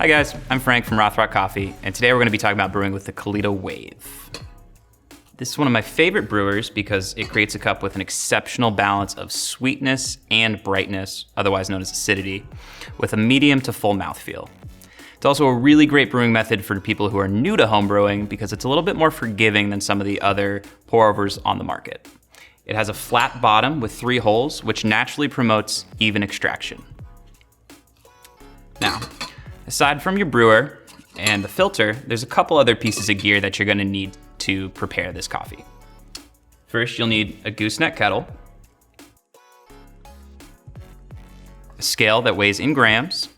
Hi guys, I'm Frank from Rothrock Coffee, and today we're going to be talking about brewing with the Kalita Wave. This is one of my favorite brewers because it creates a cup with an exceptional balance of sweetness and brightness, otherwise known as acidity, with a medium to full mouthfeel. It's also a really great brewing method for people who are new to home brewing because it's a little bit more forgiving than some of the other pour-overs on the market. It has a flat bottom with 3 holes, which naturally promotes even extraction. Now, aside from your brewer and the filter, there's a couple other pieces of gear that you're gonna need to prepare this coffee. First, you'll need a gooseneck kettle, a scale that weighs in grams,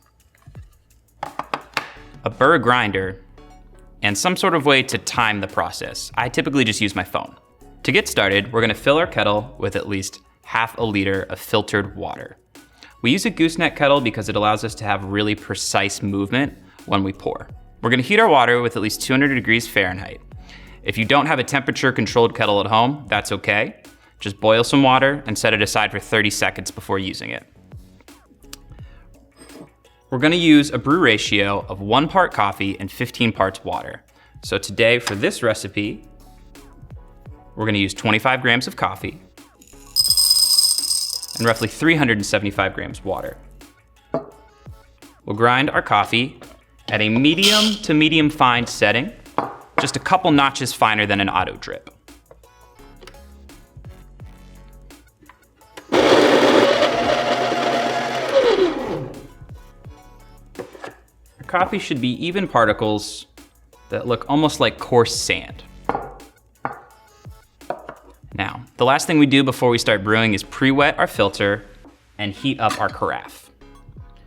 a burr grinder, and some sort of way to time the process. I typically just use my phone. To get started, we're gonna fill our kettle with at least half a liter of filtered water. We use a gooseneck kettle because it allows us to have really precise movement when we pour. We're gonna heat our water with at least 200 degrees Fahrenheit. If you don't have a temperature controlled kettle at home, that's okay. Just boil some water and set it aside for 30 seconds before using it. We're gonna use a brew ratio of 1 part coffee and 15 parts water. So today for this recipe, we're gonna use 25 grams of coffee and roughly 375 grams water. We'll grind our coffee at a medium to medium fine setting, just a couple notches finer than an auto drip. Our coffee should be even particles that look almost like coarse sand. Now, the last thing we do before we start brewing is pre-wet our filter and heat up our carafe.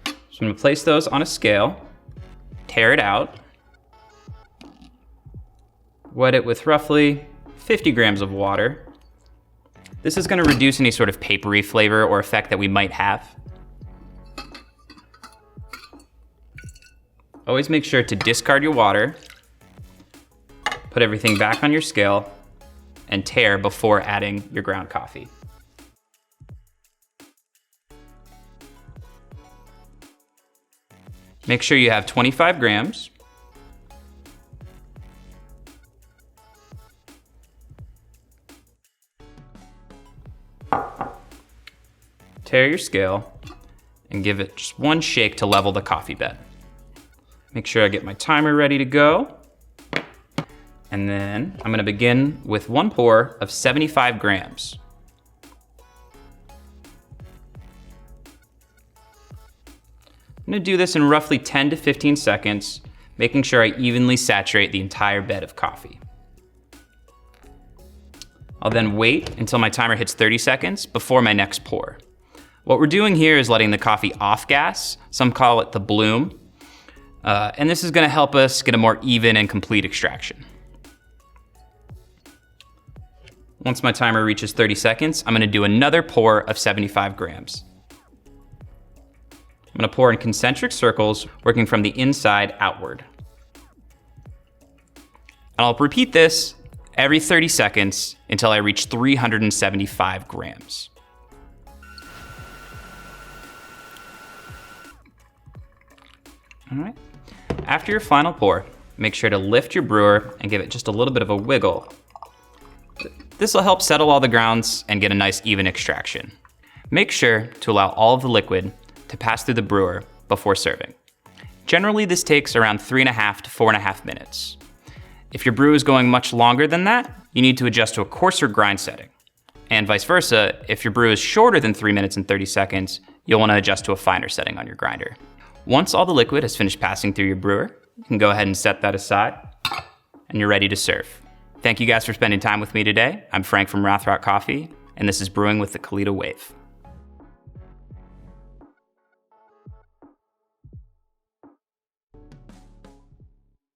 So I'm gonna place those on a scale, tare it out, wet it with roughly 50 grams of water. This is gonna reduce any sort of papery flavor or effect that we might have. Always make sure to discard your water, put everything back on your scale, and tare before adding your ground coffee. Make sure you have 25 grams. Tare your scale and give it just 1 shake to level the coffee bed. Make sure I get my timer ready to go. And then I'm gonna begin with 1 pour of 75 grams. I'm gonna do this in roughly 10 to 15 seconds, making sure I evenly saturate the entire bed of coffee. I'll then wait until my timer hits 30 seconds before my next pour. What we're doing here is letting the coffee off gas. Some call it the bloom. And this is gonna help us get a more even and complete extraction. Once my timer reaches 30 seconds, I'm gonna do another pour of 75 grams. I'm gonna pour in concentric circles, working from the inside outward. And I'll repeat this every 30 seconds until I reach 375 grams. All right. After your final pour, make sure to lift your brewer and give it just a little bit of a wiggle. This will help settle all the grounds and get a nice even extraction. Make sure to allow all of the liquid to pass through the brewer before serving. Generally, this takes around 3.5 to 4.5 minutes. If your brew is going much longer than that, you need to adjust to a coarser grind setting. And vice versa, if your brew is shorter than 3 minutes and 30 seconds, you'll want to adjust to a finer setting on your grinder. Once all the liquid has finished passing through your brewer, you can go ahead and set that aside, and you're ready to serve. Thank you guys for spending time with me today. I'm Frank from Rothrock Coffee, and this is Brewing with the Kalita Wave.